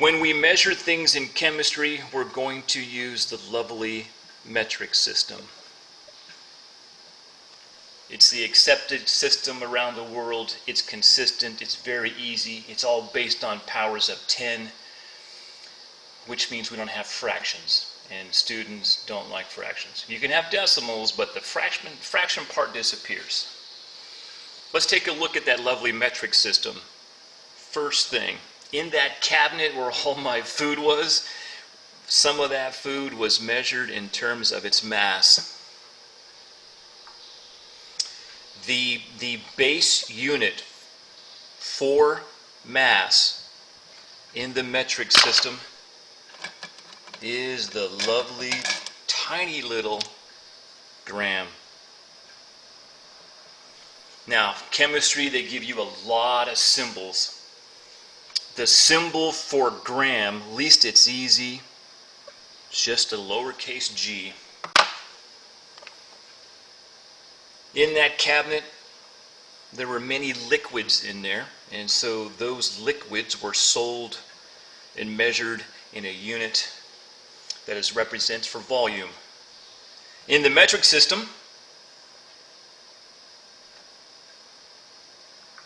When we measure things in chemistry, we're going to use the lovely metric system. It's the accepted system around the world. It's consistent. It's very easy. It's all based on powers of 10, which means we don't have fractions. And students don't like fractions. You can have decimals, but the fraction part disappears. Let's take a look at that lovely metric system. First thing, in that cabinet where all my food was, some of that food was measured in terms of its mass. The base unit for mass in the metric system is the lovely tiny little gram. Now, chemistry, they give you a lot of symbols. The symbol for gram, at least it's easy, it's just a lowercase g. In that cabinet, there were many liquids in there, and so those liquids were sold and measured in a unit that is represents for volume. In the metric system,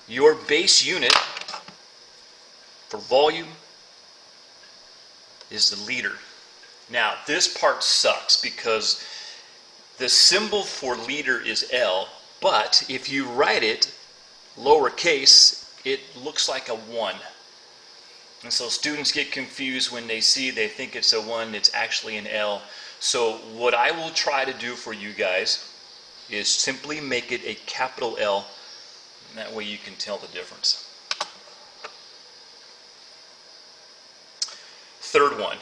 your base unit for volume is the liter. Now, this part sucks because the symbol for liter is L, but if you write it lowercase, it looks like a 1. And so students get confused when they think it's a 1, it's actually an L. So what I will try to do for you guys is simply make it a capital L, and that way you can tell the difference. Third one.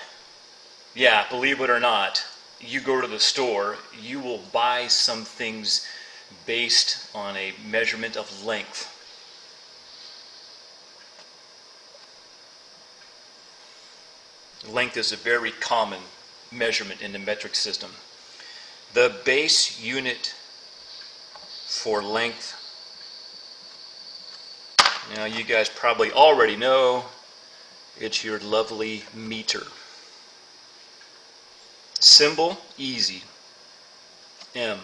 Yeah, believe it or not, you go to the store, you will buy some things based on a measurement of length. Length is a very common measurement in the metric system. The base unit for length, now you guys probably already know, it's your lovely meter. Symbol, easy, M.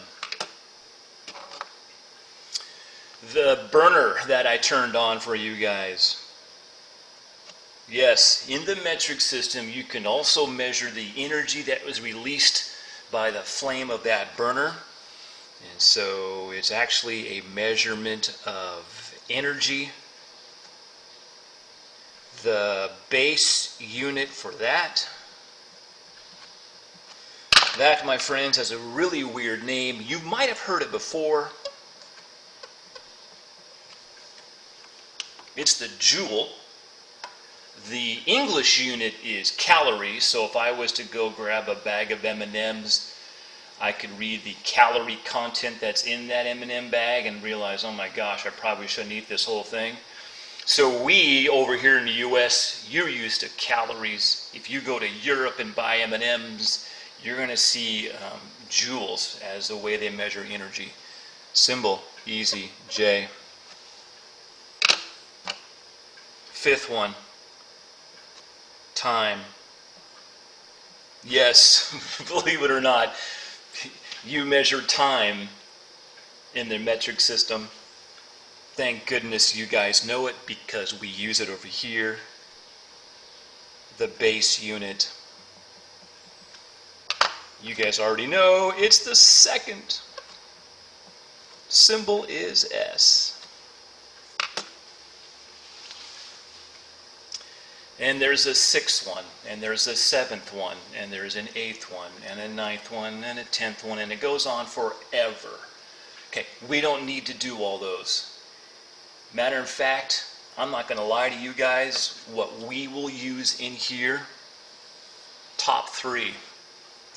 The burner that I turned on for you guys. Yes, in the metric system, you can also measure the energy that was released by the flame of that burner. And so it's actually a measurement of energy. The base unit for that, my friends, has a really weird name. You might have heard it before. It's the joule. The English unit is calories, so if I was to go grab a bag of M&Ms, I could read the calorie content that's in that M&M bag and realize, oh my gosh, I probably shouldn't eat this whole thing. So we, over here in the US, you're used to calories. If you go to Europe and buy M&Ms, you're going to see joules as the way they measure energy. Symbol, easy, J. Fifth one. Time. Yes, believe it or not, you measure time in the metric system. Thank goodness you guys know it because we use it over here. The base unit. You guys already know it's the second. Symbol is S. And there's a sixth one, and there's a seventh one, and there's an eighth one, and a ninth one, and a 10th one, and it goes on forever. Okay, we don't need to do all those. Matter of fact, I'm not going to lie to you guys, what we will use in here, top 3.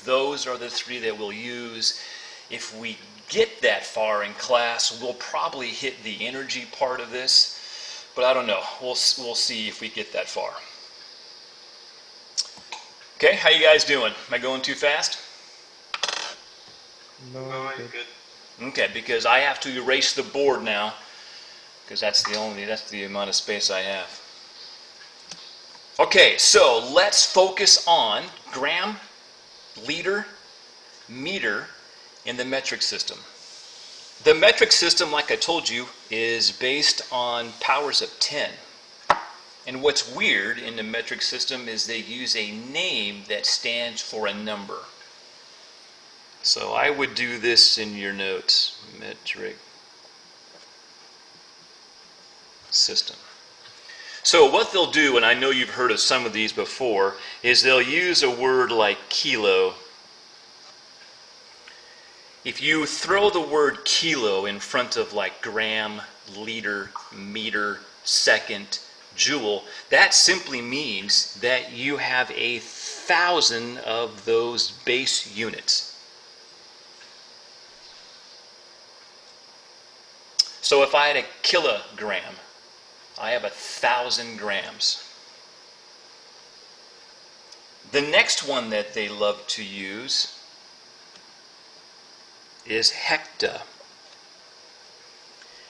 Those are the 3 that we'll use. If we get that far in class, we'll probably hit the energy part of this, but I don't know. We'll see if we get that far. Okay, how you guys doing? Am I going too fast? No, you're good. Okay, because I have to erase the board now, because that's the amount of space I have. Okay, so let's focus on gram, liter, meter in the metric system. The metric system, like I told you, is based on powers of 10. And what's weird in the metric system is they use a name that stands for a number. So I would do this in your notes, metric system. So what they'll do, and I know you've heard of some of these before, is they'll use a word like kilo. If you throw the word kilo in front of like gram, liter, meter, second, joule, that simply means that you have 1,000 of those base units. So if I had a kilogram, I have 1,000 grams. The next one that they love to use is hecta.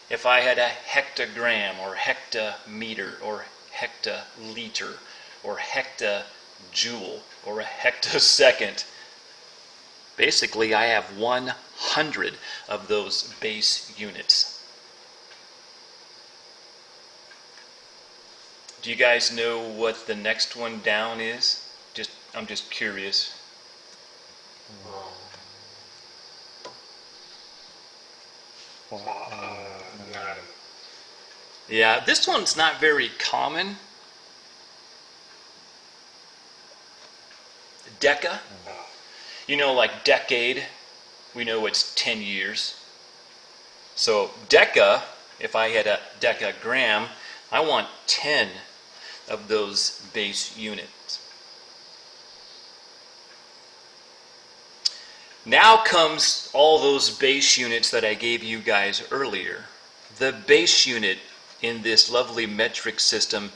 If I had a hectagram or hectameter or hectoliter or hectajoule or a hectosecond, basically I have 100 of those base units. Do you guys know what the next one down is? I'm just curious. Yeah, this one's not very common. Deca. You know, like decade, we know it's 10 years. So deca, if I had a decagram, I want 10 of those base units. Now comes all those base units that I gave you guys earlier. The base unit in this lovely metric system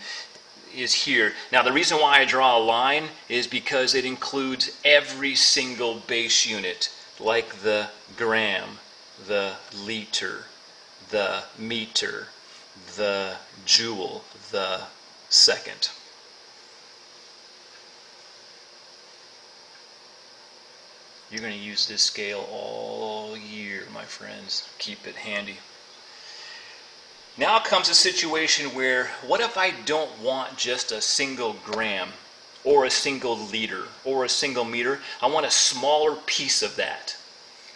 is here. Now the reason why I draw a line is because it includes every single base unit, like the gram, the liter, the meter, the joule, the second. You're going to use this scale all year, my friends. Keep it handy. Now comes a situation where, what if I don't want just a single gram or a single liter or a single meter? I want a smaller piece of that.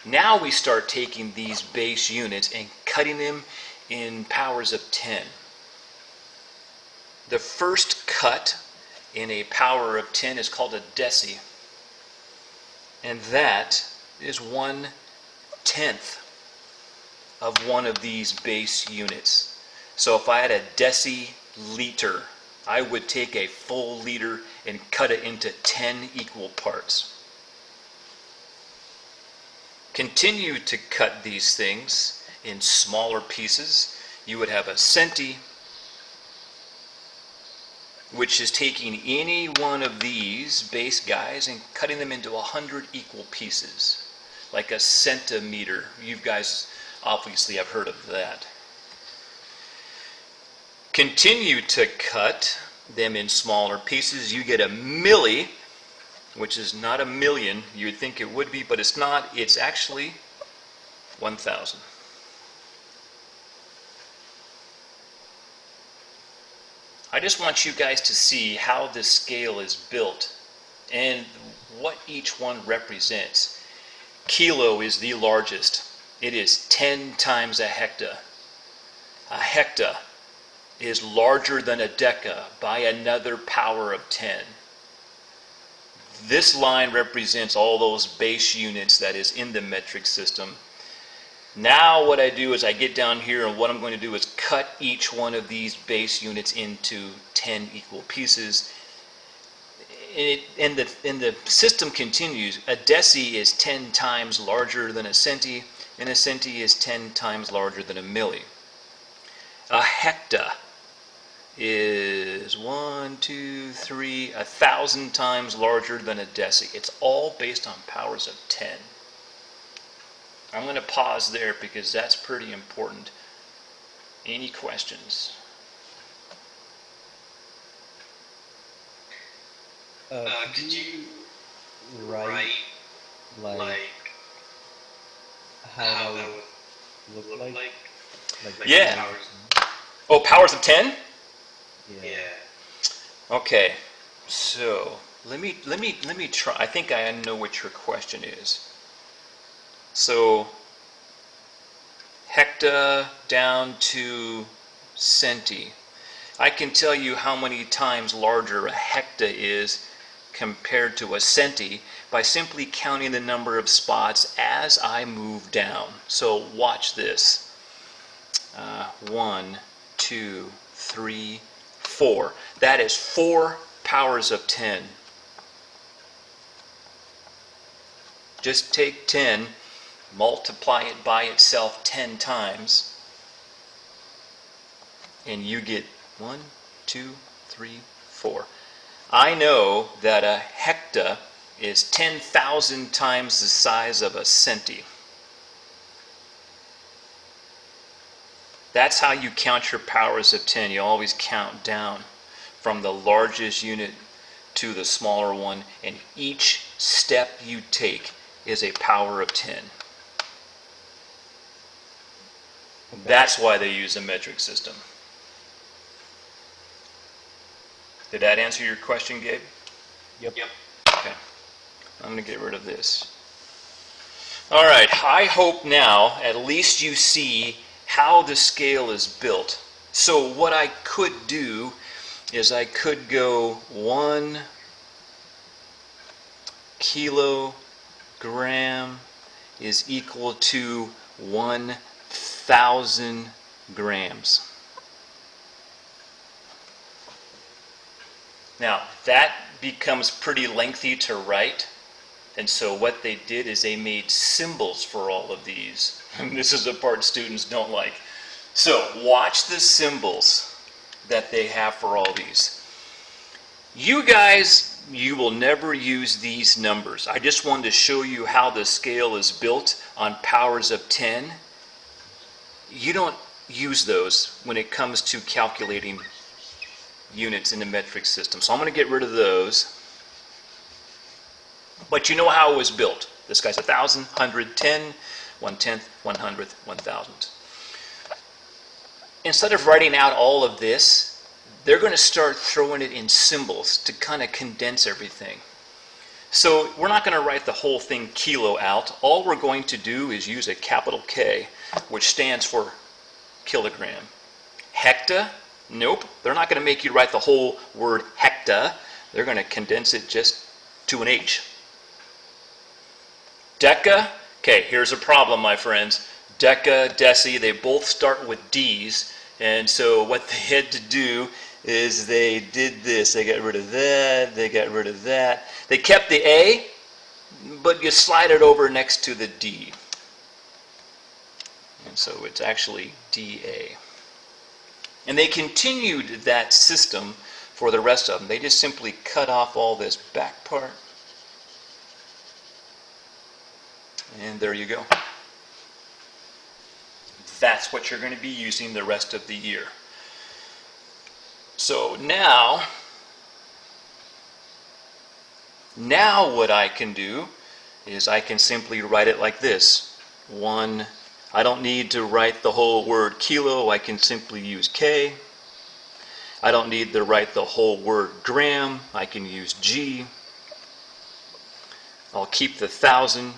Now we start taking these base units and cutting them in powers of 10. The first cut in a power of 10 is called a deci. And that is 1/10 of one of these base units. So if I had a deciliter, I would take a full liter and cut it into 10 equal parts. Continue to cut these things in smaller pieces. You would have a centi, which is taking any one of these base guys and cutting them into 100 equal pieces, like a centimeter. You guys obviously have heard of that. Continue to cut them in smaller pieces. You get a milli, which is not a million. You would think it would be, but it's not. It's actually 1,000. I just want you guys to see how this scale is built and what each one represents. Kilo is the largest. It is 10 times a hecta. A hecta is larger than a deca by another power of 10. This line represents all those base units that is in the metric system. Now what I do is I get down here, and what I'm going to do is cut each one of these base units into 10 equal pieces. And the system continues. A deci is 10 times larger than a centi, and a centi is 10 times larger than a milli. A hecta is 1,000 times larger than a deci. It's all based on powers of 10. I'm going to pause there because that's pretty important. Any questions? Could you write like how that would look like? Like Yeah. powers? Oh, powers of 10? Yeah. Okay. So, let me try. I think I know what your question is. So, hecta down to centi. I can tell you how many times larger a hecta is compared to a centi by simply counting the number of spots as I move down. So watch this. 1, 2, 3, 4. That is 4 powers of 10. Just take 10, multiply it by itself 10 times, and you get 1, 2, 3, 4. I know that a hecta is 10,000 times the size of a centi. That's how you count your powers of 10. You always count down from the largest unit to the smaller one, and each step you take is a power of 10. That's why they use a metric system. Did that answer your question, Gabe? Yep. Okay. I'm going to get rid of this. All right. I hope now at least you see how the scale is built. So what I could do is I could go 1 kilogram is equal to 1,000 grams. Now, that becomes pretty lengthy to write, and so what they did is they made symbols for all of these. And this is the part students don't like. So, watch the symbols that they have for all these. You guys, you will never use these numbers. I just wanted to show you how the scale is built on powers of 10. You don't use those when it comes to calculating units in the metric system. So I'm going to get rid of those. But you know how it was built. This guy's 1,000, 100, 10, 1/10, 100th, 1,000th. Instead of writing out all of this, they're going to start throwing it in symbols to kind of condense everything. So we're not going to write the whole thing kilo out. All we're going to do is use a capital K, which stands for kilogram. Hecta, nope. They're not going to make you write the whole word hecta. They're going to condense it just to an H. Deca, okay, here's a problem, my friends. Deca, deci, they both start with D's. And so what they had to do is they did this. They got rid of that. They got rid of that. They kept the A, but you slide it over next to the D. And so it's actually DA. And they continued that system for the rest of them. They just simply cut off all this back part. And there you go. That's what you're going to be using the rest of the year. So now what I can do is I can simply write it like this. I don't need to write the whole word kilo. I can simply use K. I don't need to write the whole word gram. I can use G. I'll keep the 1,000.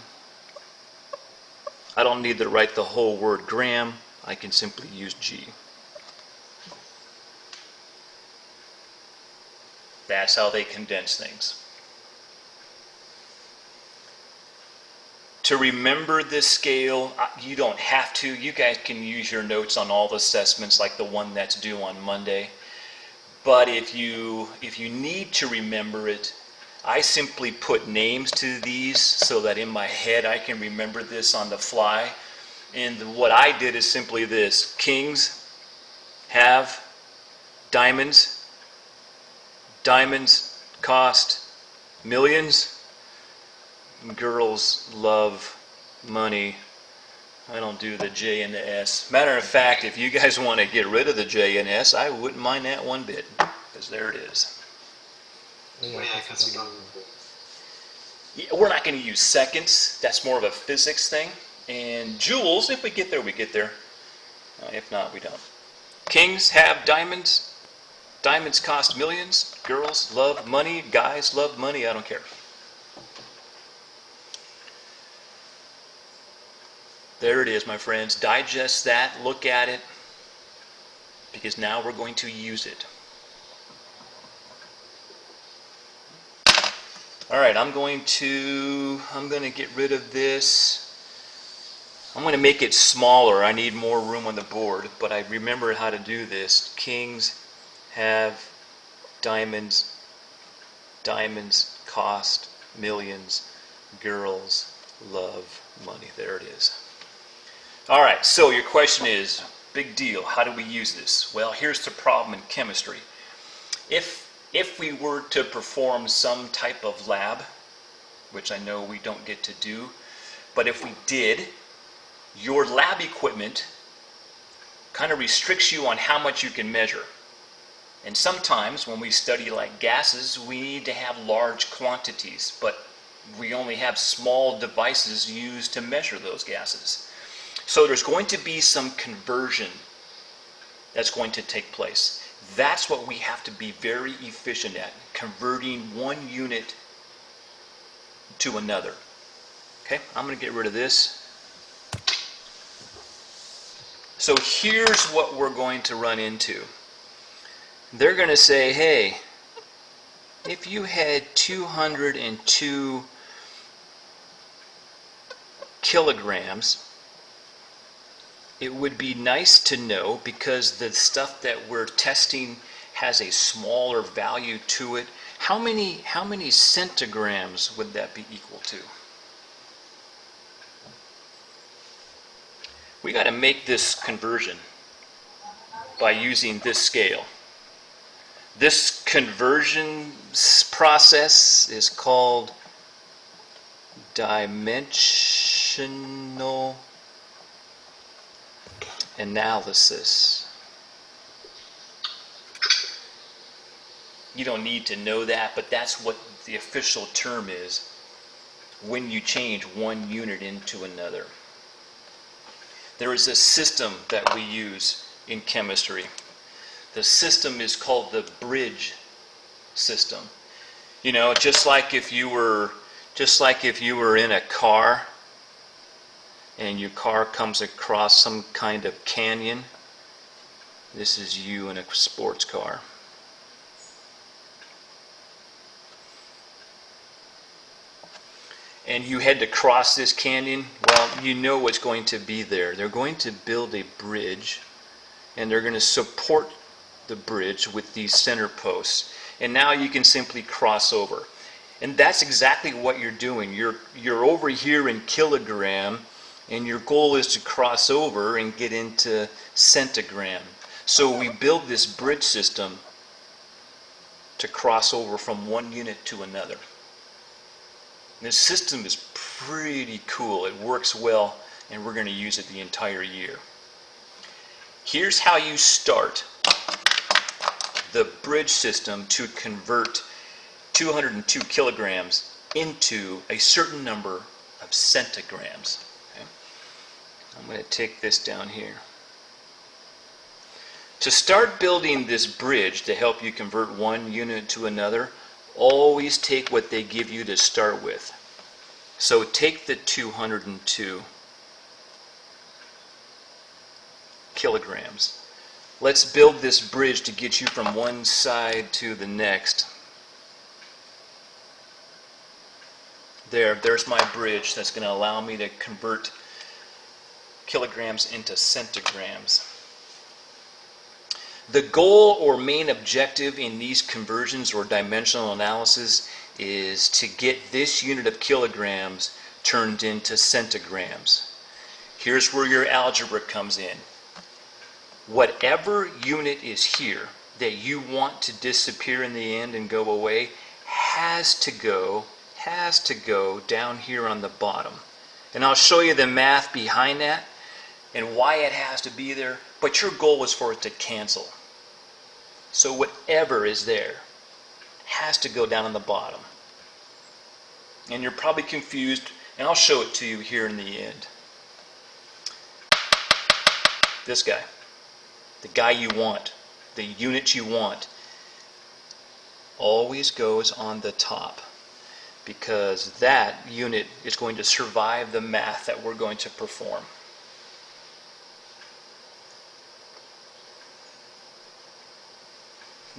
I don't need to write the whole word gram. I can simply use G. That's how they condense things. To remember this scale, you don't have to. You guys can use your notes on all the assessments like the one that's due on Monday. But if you need to remember it, I simply put names to these so that in my head I can remember this on the fly. And what I did is simply this. Kings have diamonds. Diamonds cost millions. Girls love money. I don't do the J and the S. Matter of fact, if you guys want to get rid of the J and S, I wouldn't mind that one bit, because there it is. Oh yeah, I can see it on the board. Yeah, we're not going to use seconds. That's more of a physics thing. And joules, if we get there, we get there. If not, we don't. Kings have diamonds. Diamonds cost millions. Girls love money. Guys love money. I don't care. There it is, my friends. Digest that. Look at it. Because now we're going to use it. All right, I'm going to get rid of this. I'm going to make it smaller. I need more room on the board, but I remember how to do this. Kings have diamonds. Diamonds cost millions. Girls love money. There it is. All right, so your question is, big deal, how do we use this? Well, here's the problem in chemistry. If we were to perform some type of lab, which I know we don't get to do, but if we did, your lab equipment kind of restricts you on how much you can measure. And sometimes when we study like gases, we need to have large quantities, but we only have small devices used to measure those gases. So there's going to be some conversion that's going to take place. That's what we have to be very efficient at, converting one unit to another. Okay, I'm going to get rid of this. So here's what we're going to run into. They're going to say, hey, if you had 202 kilograms, it would be nice to know, because the stuff that we're testing has a smaller value to it. How many centigrams would that be equal to? We got to make this conversion by using this scale. This conversion process is called dimensional analysis. You don't need to know that, but that's what the official term is when you change one unit into another. There is a system that we use in chemistry. The system is called the bridge system. You know, just like if you were in a car and your car comes across some kind of canyon. This is you in a sports car. And you had to cross this canyon. Well, you know what's going to be there. They're going to build a bridge, and they're going to support the bridge with these center posts. And now you can simply cross over. And that's exactly what you're doing. You're over here in kilogram, and your goal is to cross over and get into centigram. So we build this bridge system to cross over from one unit to another. This system is pretty cool. It works well, and we're going to use it the entire year. Here's how you start the bridge system to convert 202 kilograms into a certain number of centigrams. Okay? I'm going to take this down here. To start building this bridge to help you convert one unit to another, always take what they give you to start with. So take the 202 kilograms. Let's build this bridge to get you from one side to the next. There's my bridge that's going to allow me to convert kilograms into centigrams. The goal or main objective in these conversions or dimensional analysis is to get this unit of kilograms turned into centigrams. Here's where your algebra comes in. Whatever unit is here that you want to disappear in the end and go away has to go down here on the bottom. And I'll show you the math behind that and why it has to be there, but your goal is for it to cancel. So whatever is there has to go down on the bottom. And you're probably confused, and I'll show it to you here in the end. This guy, the guy you want, the unit you want, always goes on the top, because that unit is going to survive the math that we're going to perform.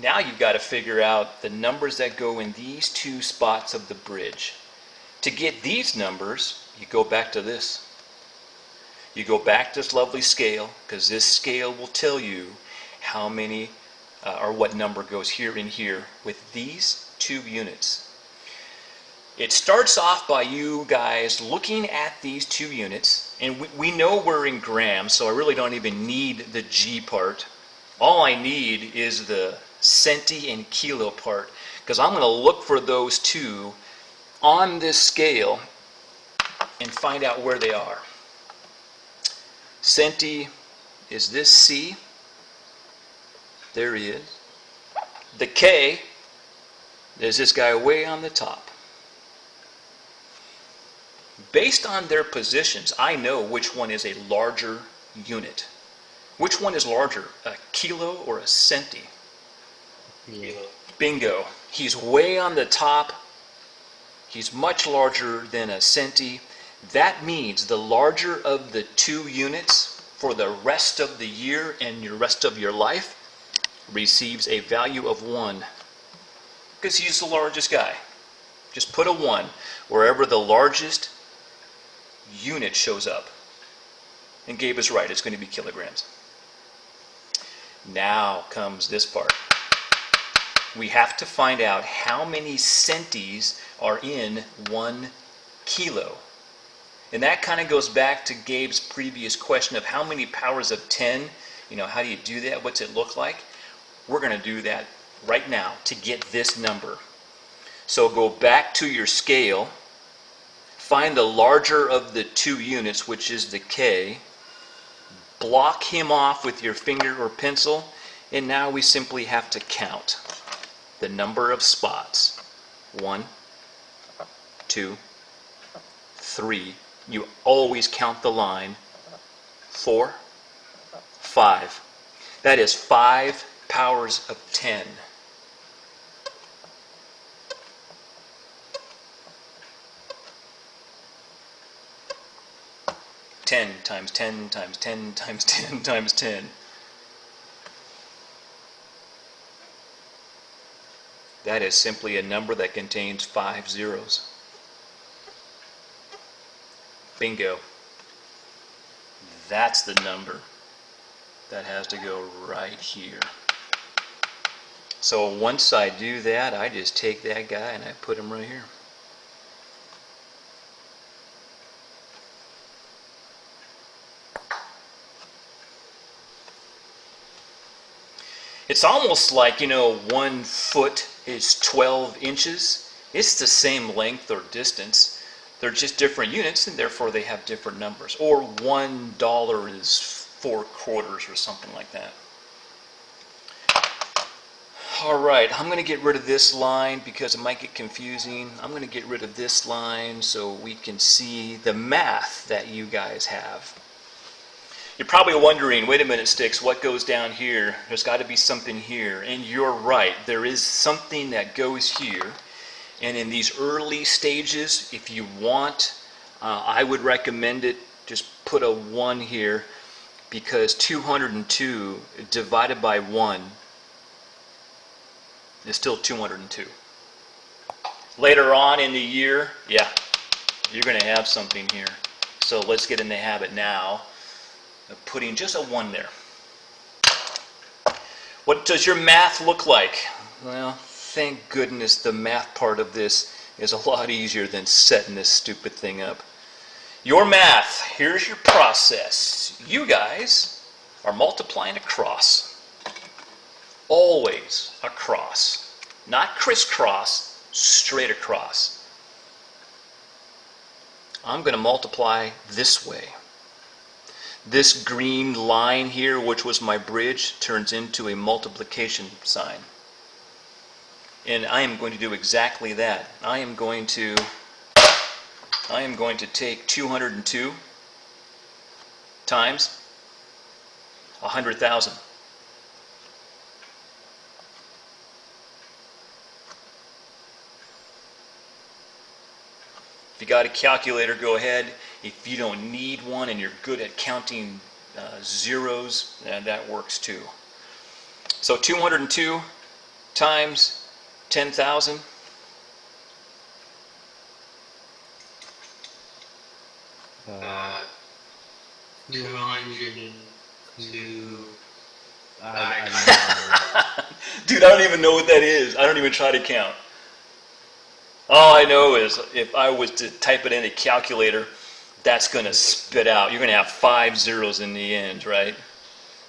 Now you've got to figure out the numbers that go in these two spots of the bridge. To get these numbers, you go back to this. You go back to this lovely scale, because this scale will tell you how many or what number goes here and here with these two units. It starts off by you guys looking at these two units, and we know we're in grams, so I really don't even need the G part. All I need is the centi and kilo part, because I'm going to look for those two on this scale and find out where they are. Centi is this C. There he is. The K is this guy way on the top. Based on their positions, I know which one is a larger unit. Which one is larger, a kilo or a centi? Kilo. Bingo. He's way on the top. He's much larger than a centi. That means the larger of the two units for the rest of the year and the rest of your life receives a value of 1. Because he's the largest guy. Just put a 1 wherever the largest unit shows up. And Gabe is right, it's going to be kilograms. Now comes this part. We have to find out how many centis are in 1 kilo. And that kind of goes back to Gabe's previous question of how many powers of 10, how do you do that? What's it look like? We're going to do that right now to get this number. So go back to your scale, find the larger of the two units, which is the K, block him off with your finger or pencil, and now we simply have to count the number of spots. 1, 2, 3. You always count the line. 4, 5. That is 5 powers of 10. Ten times 10 times 10 times 10 times 10. That is simply a number that contains 5 zeros. Bingo. That's the number that has to go right here. So once I do that, I just take that guy and I put him right here. It's almost like, 1 foot is 12 inches. It's the same length or distance. They're just different units, and therefore they have different numbers. Or $1 is 4 quarters or something like that. All right, I'm going to get rid of this line because it might get confusing. I'm going to get rid of this line so we can see the math that you guys have. You're probably wondering, wait a minute, Sticks, what goes down here? There's got to be something here. And you're right, there is something that goes here. And in these early stages, if you want, I would recommend it, just put a 1 here, because 202 divided by 1 is still 202. Later on in the year, yeah, you're going to have something here. So let's get in the habit now of putting just a 1 there. What does your math look like? Well, thank goodness the math part of this is a lot easier than setting this stupid thing up. Your math, here's your process. You guys are multiplying across. Always across. Not crisscross, straight across. I'm going to multiply this way. This green line here, which was my bridge, turns into a multiplication sign. And I am going to do exactly that. I am going to take 202 times 100,000. If you got a calculator, go ahead. If you don't need one and you're good at counting zeros, that works too. So 202 times 10,000. Uh, 202. Dude, I don't even know what that is. I don't even try to count. All I know is if I was to type it in a calculator, that's going to spit out. You're going to have 5 zeros in the end, right?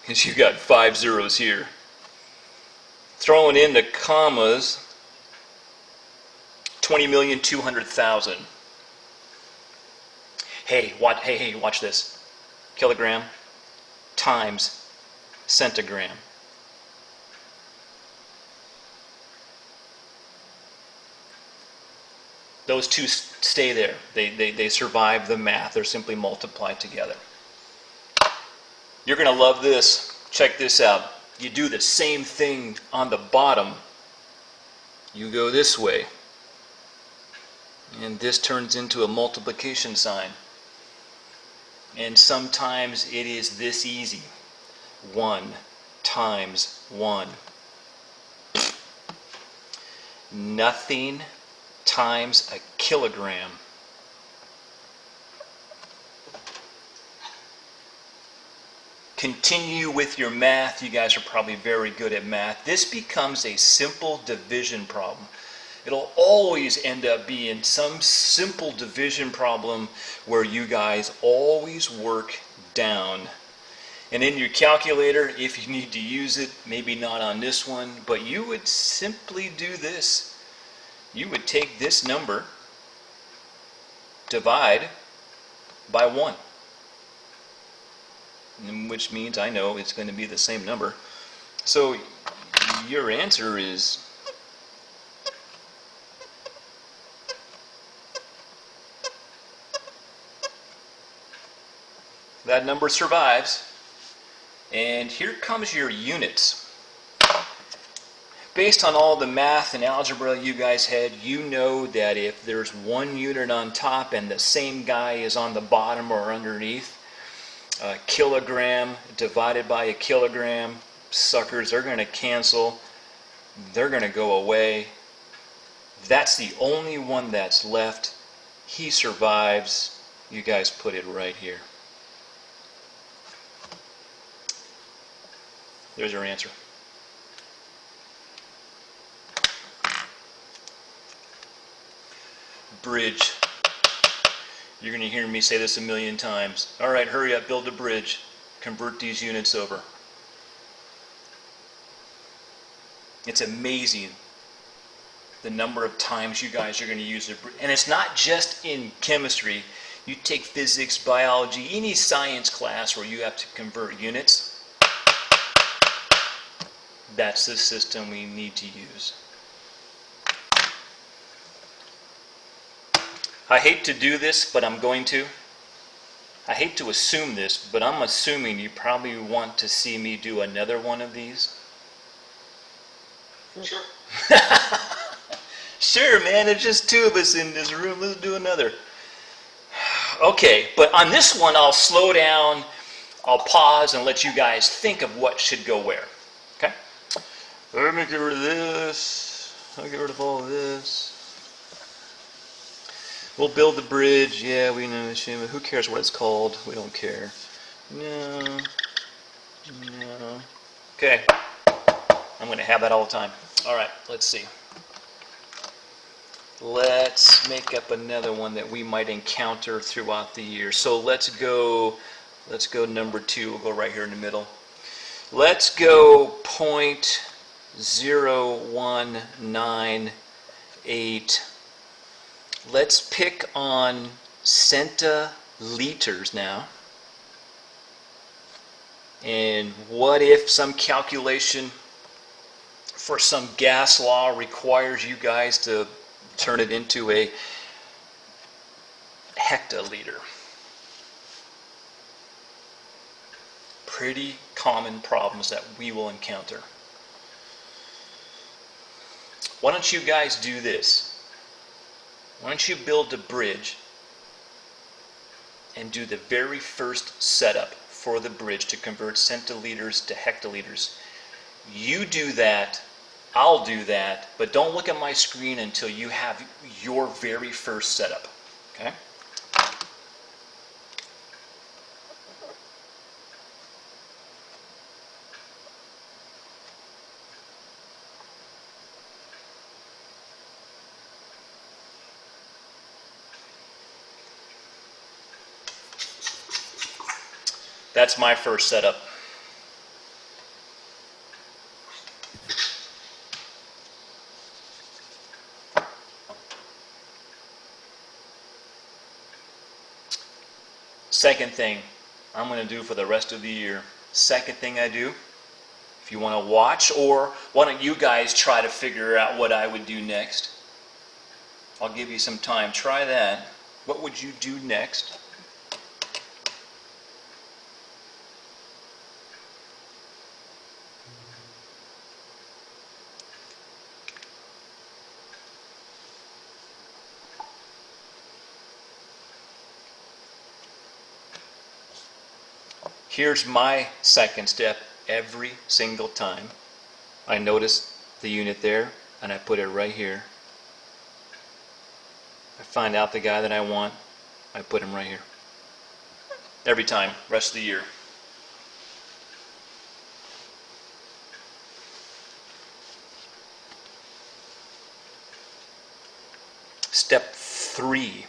Because you got 5 zeros here. Throwing in the commas, 20,200,000. Hey, watch this. Kilogram times centigram. Those two stay there. They survive the math. They're simply multiplied together. You're going to love this. Check this out. You do the same thing on the bottom. You go this way. And this turns into a multiplication sign. And sometimes it is this easy. 1 times 1. Nothing times a kilogram. Continue with your math. You guys are probably very good at math. This becomes a simple division problem. It'll always end up being some simple division problem where you guys always work down. And in your calculator, if you need to use it, maybe not on this one, but you would simply do this. You would take this number, divide by 1. Which means I know it's going to be the same number. So your answer is that number survives. And here comes your units. Based on all the math and algebra you guys had, you know that if there's 1 unit on top and the same guy is on the bottom or underneath, a kilogram divided by a kilogram, suckers, they're going to cancel. They're going to go away. That's the only one that's left. He survives. You guys put it right here. There's your answer. Bridge. You're going to hear me say this a million times. All right, hurry up, build a bridge. Convert these units over. It's amazing the number of times you guys are going to use it. And it's not just in chemistry. You take physics, biology, any science class where you have to convert units. That's the system we need to use. I hate to do this, but I'm going to. I hate to assume this, but I'm assuming you probably want to see me do another one of these. Sure. Sure, man, there's just 2 of us in this room. Let's do another. Okay, but on this one, I'll slow down, I'll pause, and let you guys think of what should go where. Okay? Let me get rid of this. I'll get rid of all of this. We'll build the bridge. Yeah, we know. Who cares what it's called? We don't care. No. Okay. I'm going to have that all the time. All right, let's see. Let's make up another one that we might encounter throughout the year. So let's go number 2. We'll go right here in the middle. Let's go 0.0198. Let's pick on centiliters now. And what if some calculation for some gas law requires you guys to turn it into a hectoliter. Pretty common problems that we will encounter. Why don't you guys do this? Why don't you build a bridge and do the very first setup for the bridge to convert centiliters to hectoliters? You do that, I'll do that, but don't look at my screen until you have your very first setup, okay? That's my first setup. Second thing I'm going to do for the rest of the year. Second thing I do, if you want to watch, or why don't you guys try to figure out what I would do next? I'll give you some time. Try that. What would you do next? Here's my second step every single time. I notice the unit there and I put it right here. I find out the guy that I want, I put him right here. Every time, rest of the year. Step 3.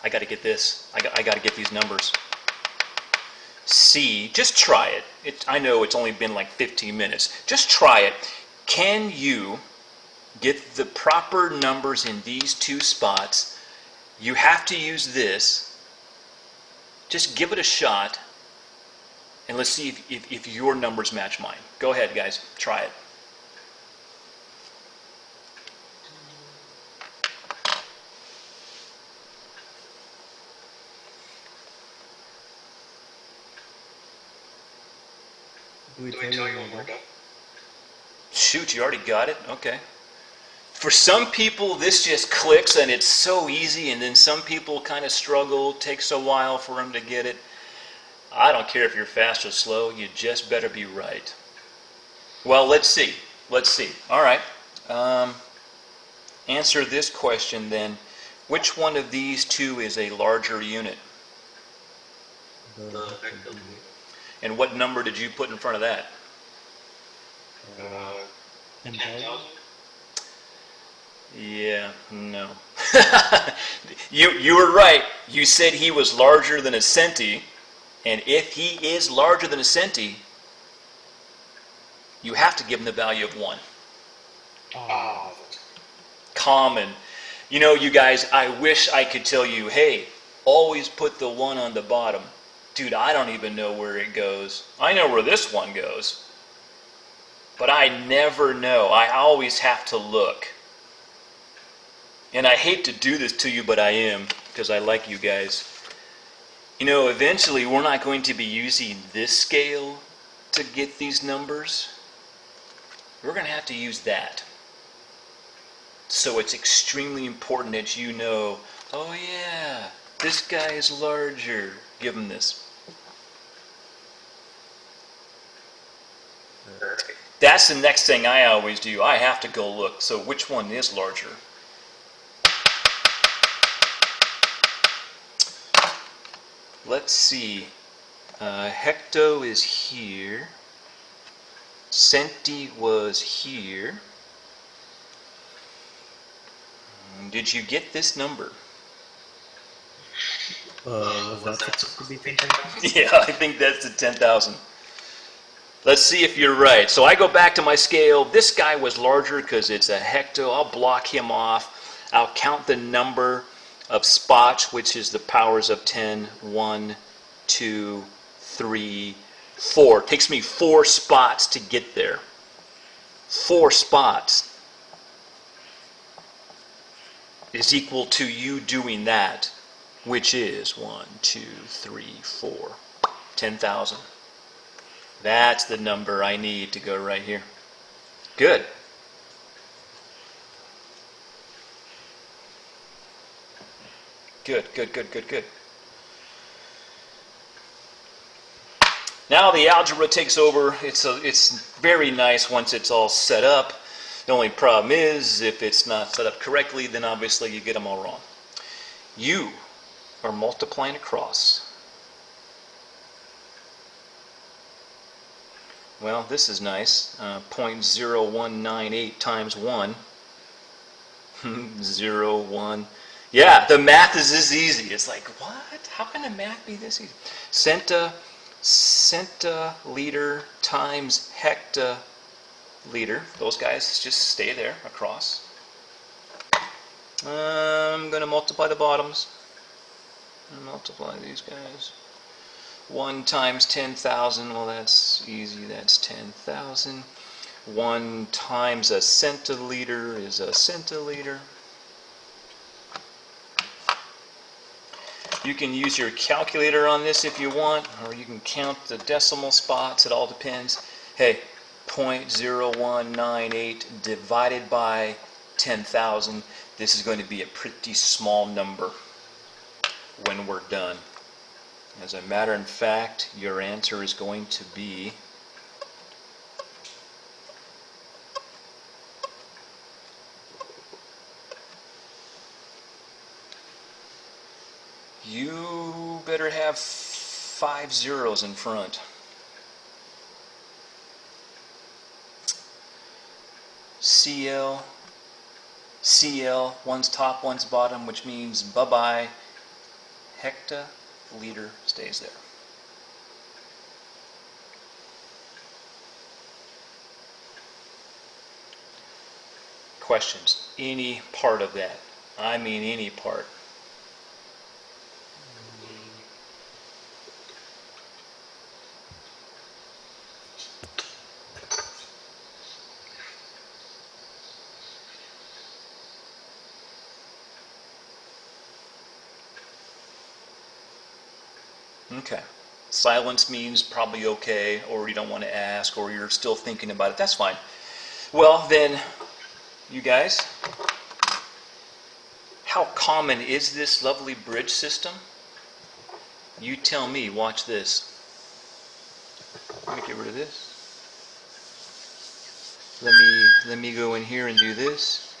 I got to get this. I got to get these numbers. C, just try it. I know it's only been like 15 minutes. Just try it. Can you get the proper numbers in these two spots? You have to use this. Just give it a shot, and let's see if your numbers match mine. Go ahead, guys. Try it. Do we tell you one more time? Shoot, you already got it? Okay. For some people, this just clicks and it's so easy, and then some people kind of struggle, takes a while for them to get it. I don't care if you're fast or slow, you just better be right. Well, let's see. Let's see. All right. Answer this question then. Which one of these two is a larger unit? The And what number did you put in front of that? 10,000? Yeah, no. You were right. You said he was larger than a centi, and if he is larger than a centi, you have to give him the value of 1. Ah, Common. You know, you guys, I wish I could tell you, hey, always put the 1 on the bottom. Dude, I don't even know where it goes. I know where this one goes, but I never know. I always have to look. And I hate to do this to you, but I am, because I like you guys. You know, eventually we're not going to be using this scale to get these numbers. We're going to have to use that. So it's extremely important that you know, oh yeah, this guy is larger. Give him this. That's the next thing I always do. I have to go look. So which one is larger? Let's see. Hecto is here. Centi was here. Did you get this number? was that supposed to be 10,000? Yeah, I think that's the 10,000. Let's see if you're right. So I go back to my scale. This guy was larger because it's a hecto. I'll block him off. I'll count the number of spots, which is the powers of 10. 1, 2, 3, 4. It takes me 4 spots to get there. 4 spots is equal to you doing that, which is 1, 2, 3, 4, 10,000. That's the number I need to go right here. Good. Good, good, good, good, good. Now the algebra takes over. It's very nice once it's all set up. The only problem is if it's not set up correctly, then obviously you get them all wrong. You are multiplying across. Well, this is nice. 0.0198 times 1. 0, 1. Yeah, the math is this easy. It's like, what? How can the math be this easy? Centiliter times hectoliter. Those guys just stay there across. I'm going to multiply the bottoms. Multiply these guys. 1 times 10,000. Well, that's easy. That's 10,000. 1 times a centiliter is a centiliter. You can use your calculator on this if you want, or you can count the decimal spots. It all depends. Hey, 0.0198 divided by 10,000. This is going to be a pretty small number when we're done. As a matter of fact, your answer is going to be you better have 5 zeros in front. CL, one's top, one's bottom, which means bye-bye. Hectoliter stays there. Questions? Any part of that? I mean any part. Okay. Silence means probably okay, or you don't want to ask, or you're still thinking about it. That's fine. Well, then, you guys, how common is this lovely bridge system? You tell me. Watch this. Let me get rid of this. Let me go in here and do this.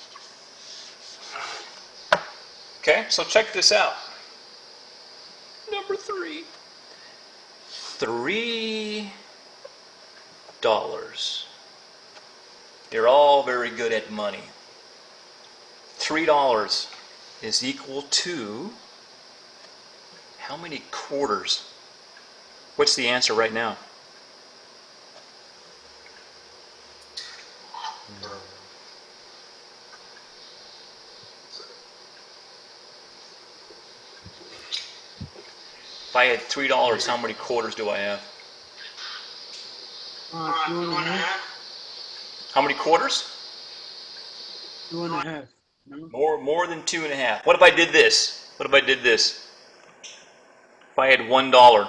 Okay, so check this out. Number 3. $3. You're all very good at money. $3 is equal to how many quarters? What's the answer right now? If I had $3, how many quarters do I have? 2.5. How many quarters? 2.5. No? More than 2.5. What if I did this? What if I did this? If I had $1,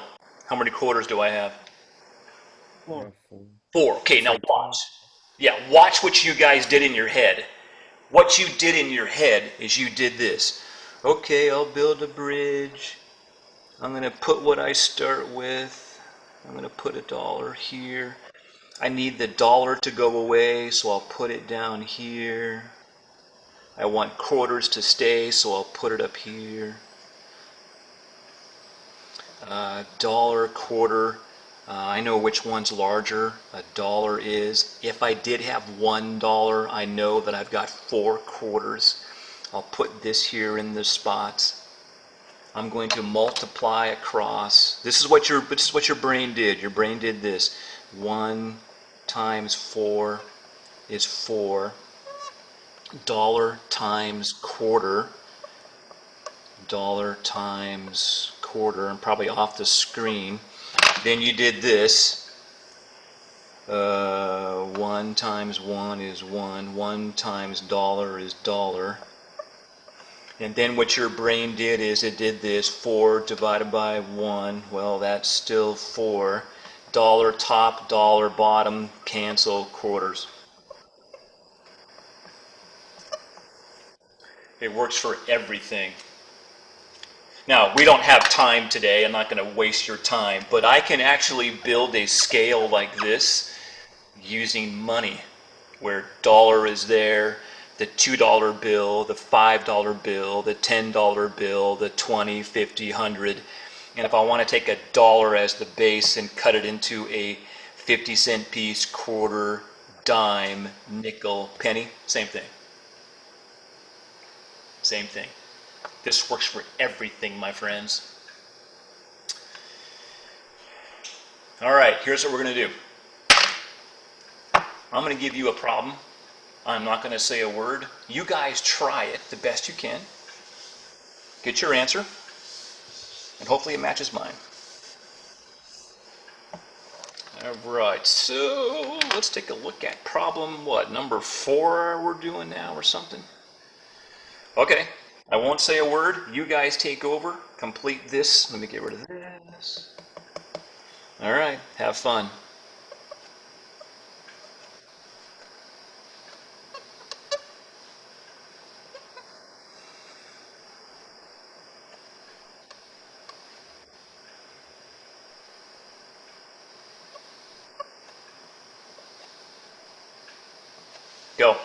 how many quarters do I have? 4. 4. Okay, now watch. Yeah, watch what you guys did in your head. What you did in your head is you did this. Okay, I'll build a bridge. I'm going to put what I start with. I'm going to put $1 here. I need the dollar to go away, so I'll put it down here. I want quarters to stay, so I'll put it up here. Dollar, quarter. I know which one's larger. $1 is. If I did have $1, I know that I've got 4 quarters. I'll put this here in the spots. I'm going to multiply across. This is what your brain did. Your brain did this. 1 times 4 is 4. Dollar times quarter. Dollar times quarter. I'm probably off the screen. Then you did this. 1 times 1 is 1. 1 times dollar is dollar. And then what your brain did is it did this, 4 divided by 1. Well, that's still 4. Dollar top, dollar bottom, cancel quarters. It works for everything. Now, we don't have time today. I'm not going to waste your time. But I can actually build a scale like this using money, where dollar is there, the $2 bill, the $5 bill, the $10 bill, the 20, 50, 100. And if I want to take a dollar as the base and cut it into a 50-cent piece, quarter, dime, nickel, penny, same thing. Same thing. This works for everything, my friends. All right, here's what we're going to do. I'm going to give you a problem. I'm not going to say a word. You guys try it the best you can. Get your answer, and hopefully it matches mine. All right, so let's take a look at problem, what, number 4 we're doing now or something? Okay, I won't say a word. You guys take over, complete this. Let me get rid of this. All right, have fun. Go.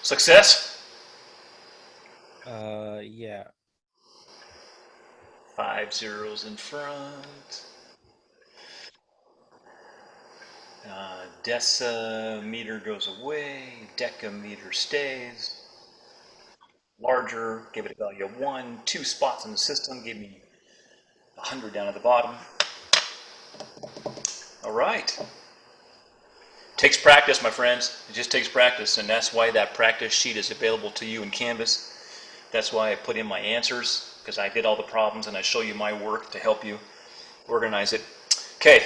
Success? Yeah. 5 zeros in front. Decimeter goes away. Decameter stays. Larger, give it a value of 1. 2 spots in the system, give me 100 down at the bottom. All right. Takes practice, my friends. It just takes practice, and that's why that practice sheet is available to you in Canvas. That's why I put in my answers, because I did all the problems and I show you my work to help you organize it. Okay,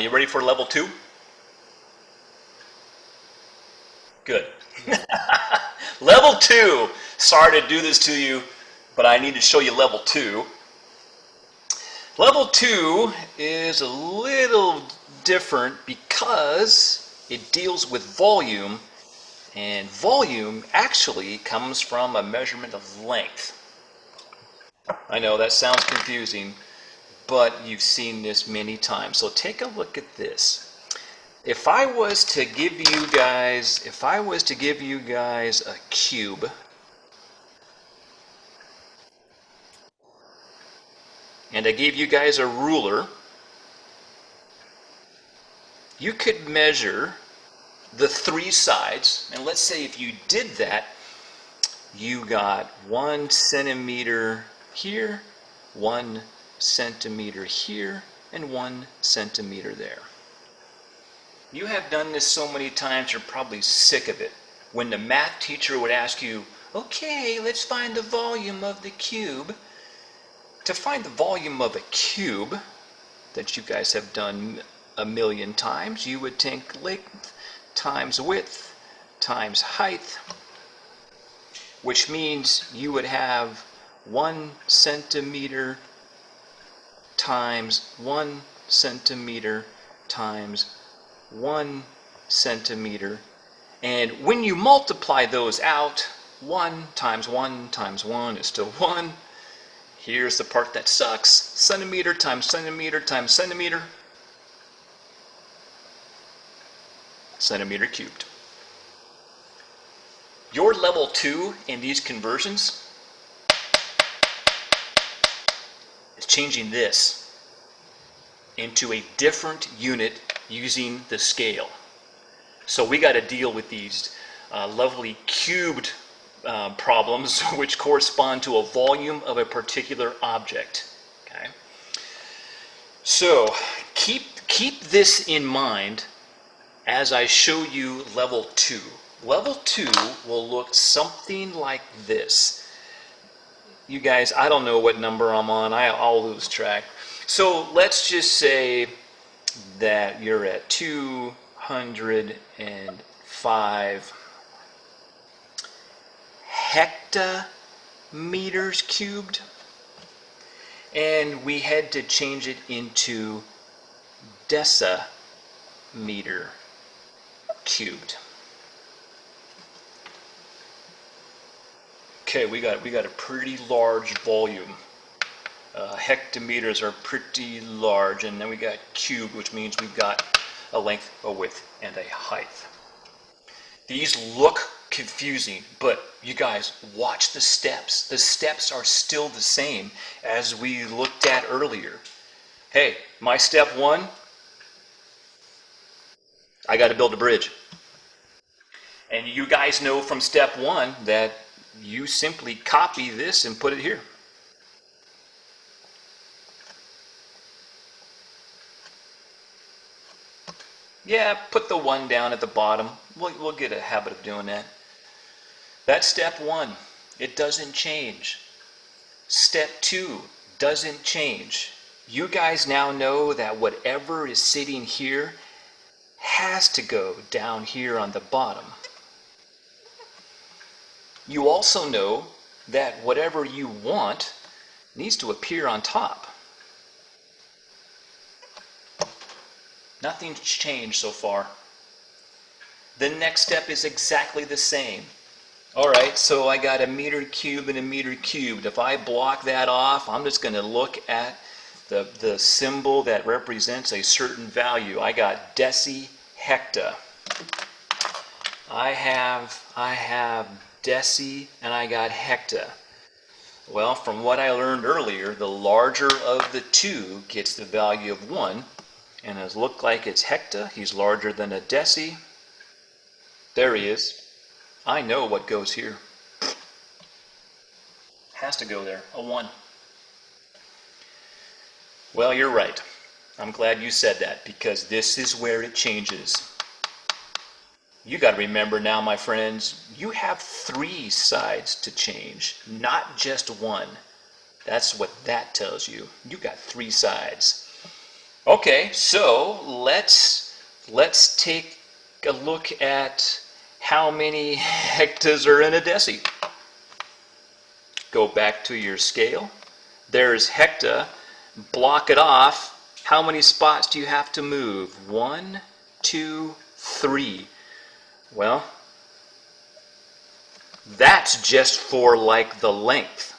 you ready for level 2? Good. Level 2. Sorry to do this to you, but I need to show you level 2. Level 2 is a little different because it deals with volume, and volume actually comes from a measurement of length. I know that sounds confusing, but you've seen this many times. So take a look at this. If I was to give you guys a cube, and I gave you guys a ruler, you could measure the 3 sides, and let's say if you did that, you got 1 centimeter here, 1 centimeter here, and 1 centimeter there. You have done this so many times, you're probably sick of it. When the math teacher would ask you, okay, let's find the volume of the cube. To find the volume of a cube that you guys have done a million times, you would take length times width times height, which means you would have 1 centimeter times 1 centimeter times 1 centimeter. And when you multiply those out, 1 times 1 times 1 is still 1. Here's the part that sucks. Centimeter times centimeter times centimeter. Centimeter cubed. Your level 2 in these conversions is changing this into a different unit using the scale. So we got to deal with these lovely cubed problems which correspond to a volume of a particular object. Okay. So keep this in mind as I show you level 2. Level 2 will look something like this. You guys, I don't know what number I'm on. I'll lose track. So let's just say that you're at 205 hectometers cubed, and we had to change it into decimeter cubed. Okay, we got a pretty large volume. Hectometers are pretty large, and then we got cubed, which means we've got a length, a width, and a height. These look confusing, but you guys, watch the steps. The steps are still the same as we looked at earlier. Hey, my step 1, I got to build a bridge. And you guys know from step 1 that you simply copy this and put it here. Yeah, put the 1 down at the bottom. We'll get a habit of doing that. That's step 1. It doesn't change. Step 2 doesn't change. You guys now know that whatever is sitting here has to go down here on the bottom. You also know that whatever you want needs to appear on top. Nothing's changed so far. The next step is exactly the same. Alright, so I got a meter cubed and a meter cubed. If I block that off, I'm just going to look at the symbol that represents a certain value. I got decihecta. I have deci and I got hecta. Well, from what I learned earlier, the larger of the two gets the value of 1, and it looks like it's hecta. He's larger than a deci. There he is. I know what goes here. Has to go there, a 1. Well, you're right. I'm glad you said that, because this is where it changes. You got to remember now, my friends, you have 3 sides to change, not just 1. That's what that tells you. You got 3 sides. Okay, so let's take a look at how many hectas are in a deci. Go back to your scale. There's hecta. Block it off. How many spots do you have to move? 1, 2, 3. Well, that's just for like the length.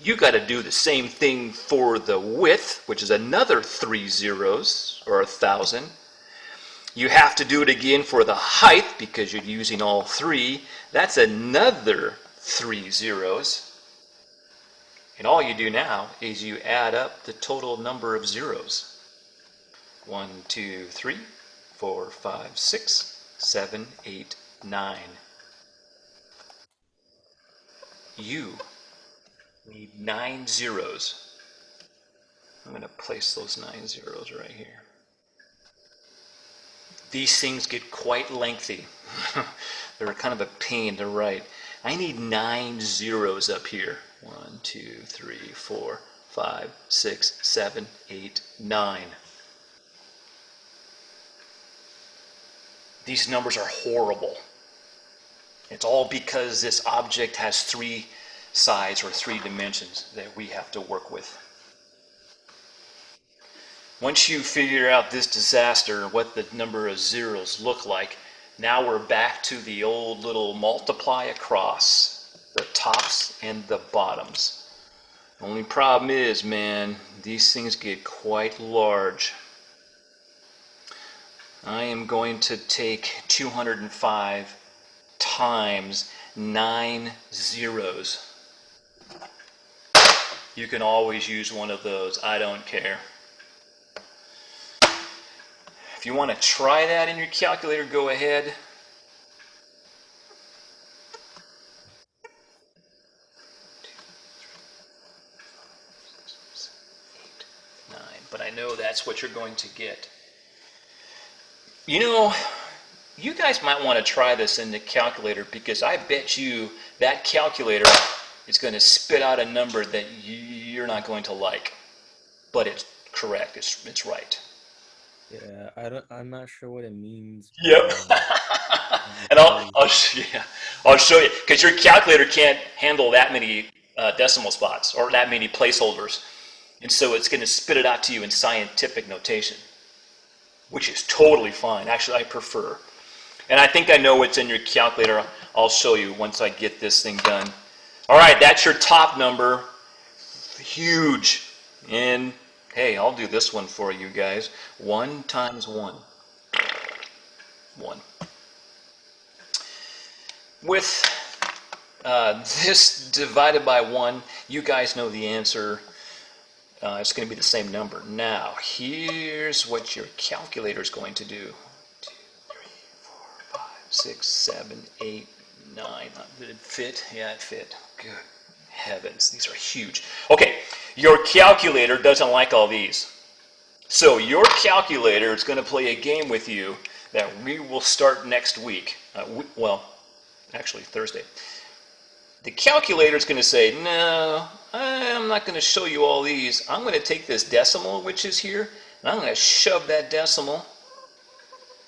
You got to do the same thing for the width, which is another 3 zeros, or 1,000. You have to do it again for the height, because you're using all 3. That's another 3 zeros. And all you do now is you add up the total number of zeros. 1, 2, 3, 4, 5, 6, 7, 8, 9. You need 9 zeros. I'm going to place those 9 zeros right here. These things get quite lengthy. They're kind of a pain to write. I need 9 zeros up here. 1, 2, 3, 4, 5, 6, 7, 8, 9. These numbers are horrible. It's all because this object has 3 sides or 3 dimensions that we have to work with. Once you figure out this disaster, what the number of zeros look like, now we're back to the old little multiply across the tops and the bottoms. The only problem is, man, these things get quite large. I am going to take 205 times 9 zeros. You can always use one of those. I don't care. If you want to try that in your calculator, go ahead. But I know that's what you're going to get. You know, you guys might want to try this in the calculator, because I bet you that calculator is going to spit out a number that you're not going to like. But it's correct. It's right. Yeah, I'm not sure what it means, but Yep. And I'll show you, because your calculator can't handle that many decimal spots or that many placeholders, and so it's going to spit it out to you in scientific notation, which is totally fine. Actually, I prefer. And I think I know what's in your calculator. I'll show you once I get this thing done. All right, that's your top number. Huge. And hey, I'll do this one for you guys. 1 times 1. 1. With this divided by 1, you guys know the answer. It's going to be the same number. Now, here's what your calculator is going to do. 2, 3, 4, 5, 6, 7, 8, 9. Did it fit? Yeah, it fit. Good heavens, these are huge. Okay, your calculator doesn't like all these. So your calculator is going to play a game with you that we will start next week. Well, actually Thursday. The calculator is going to say, no, I'm not going to show you all these. I'm going to take this decimal, which is here, and I'm going to shove that decimal.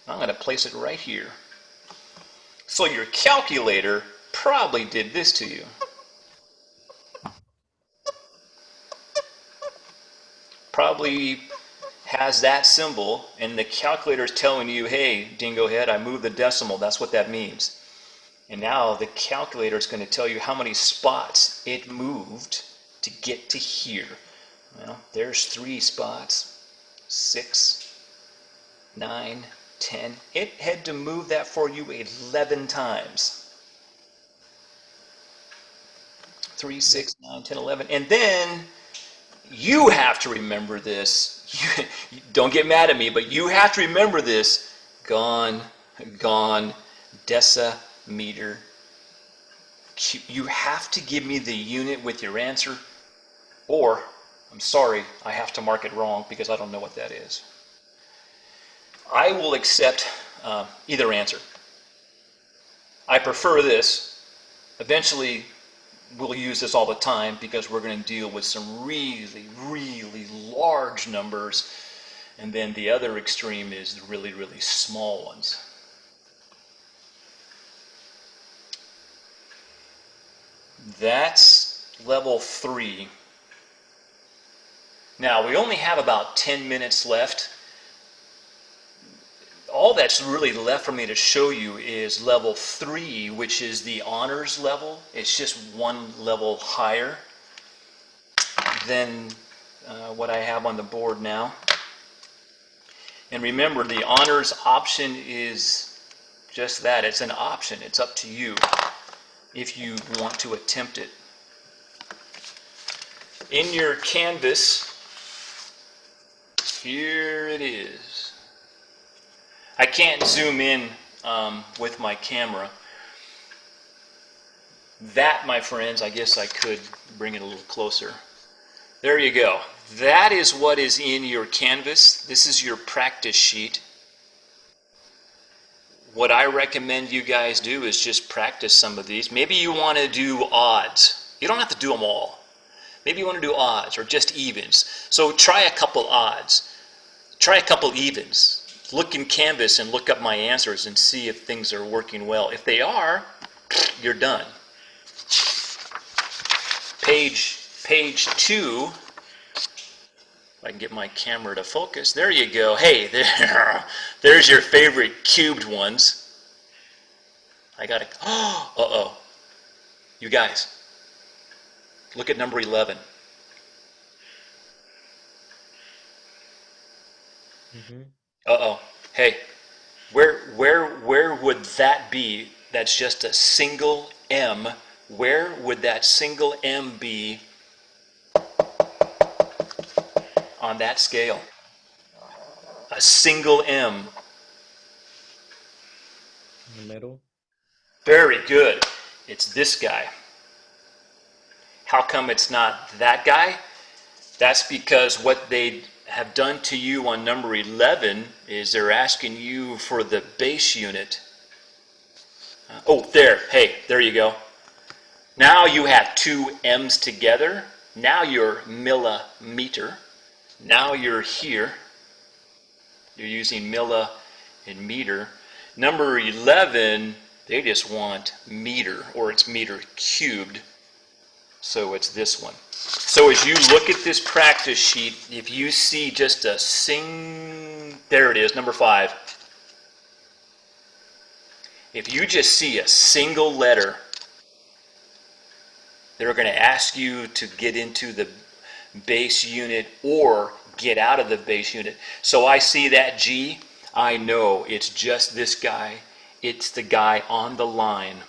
I'm going to place it right here. So your calculator probably did this to you. Probably has that symbol, and the calculator is telling you, hey, dingo head, I moved the decimal. That's what that means. And now the calculator is going to tell you how many spots it moved to get to here. Well, there's 3 spots, 6, 9, 10. It had to move that for you 11 times. 3, 6, 9, 10, 11. And then you have to remember this. Don't get mad at me, but you have to remember this. Gone, decimeter. You have to give me the unit with your answer, or I'm sorry, I have to mark it wrong because I don't know what that is. I will accept either answer. I prefer this. Eventually, we'll use this all the time because we're going to deal with some really, really large numbers, and then the other extreme is the really, really small ones. That's level 3. Now, we only have about 10 minutes left. All that's really left for me to show you is level 3, which is the honors level. It's just one level higher than what I have on the board now. And remember, the honors option is just that. It's an option. It's up to you if you want to attempt it. In your Canvas, here it is. I can't zoom in with my camera. That, my friends, I guess I could bring it a little closer. There you go. That is what is in your Canvas. This is your practice sheet. What I recommend you guys do is just practice some of these. Maybe you want to do odds. You don't have to do them all. Maybe you want to do odds or just evens. So try a couple odds. Try a couple evens. Look in Canvas and look up my answers and see if things are working well. If they are, you're done. Page 2. If I can get my camera to focus. There you go. Hey, there's your favorite cubed ones. I got it. Uh-oh. You guys, look at number 11. Uh-oh. Hey, where would that be? That's just a single M. Where would that single M be on that scale? A single M. In the middle. Very good. It's this guy. How come it's not that guy? That's because what they have done to you on number 11 is they're asking you for the base unit. Oh, there. Hey, there you go. Now you have two M's together. Now you're millimeter. Now you're here. You're using milli and meter. Number 11, they just want meter, or it's meter cubed. So it's this one. So as you look at this practice sheet, if you see just there it is, number 5. If you just see a single letter, they're going to ask you to get into the base unit or get out of the base unit. So I see that G, I know it's just this guy. It's the guy on the line.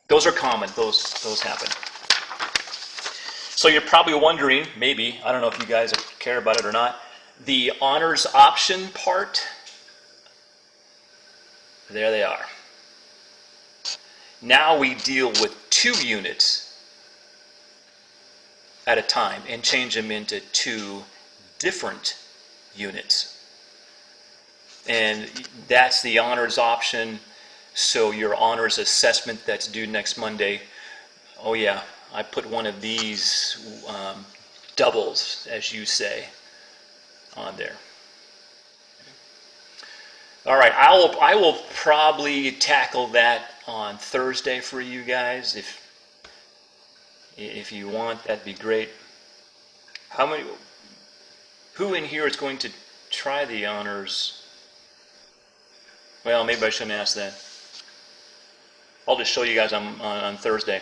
Those are common. Those happen. So you're probably wondering, maybe, I don't know if you guys care about it or not, the honors option part, there they are. Now we deal with 2 units at a time and change them into 2 different units. And that's the honors option. So your honors assessment that's due next Monday, oh yeah, I put one of these doubles, as you say, on there. All right, I will probably tackle that on Thursday for you guys. If you want, that'd be great. Who in here is going to try the honors? Well, maybe I shouldn't ask that. I'll just show you guys on Thursday,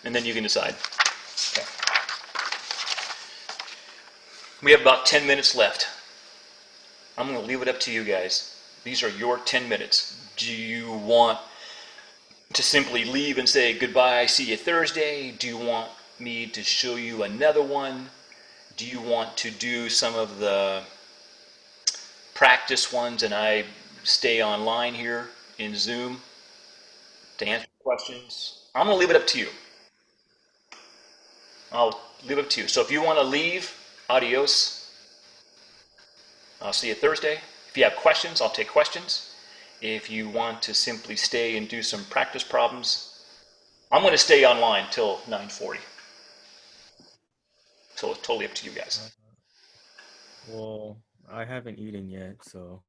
and then you can decide. Okay. We have about 10 minutes left. I'm going to leave it up to you guys. These are your 10 minutes. Do you want to simply leave and say goodbye, see you Thursday? Do you want me to show you another one? Do you want to do some of the practice ones and I stay online here in Zoom to answer questions? I'm going to leave it up to you. I'll leave it up to you. So if you want to leave, adios. I'll see you Thursday. If you have questions, I'll take questions. If you want to simply stay and do some practice problems, I'm going to stay online till 9:40. So it's totally up to you Uh, guys. well, I haven't eaten yet, so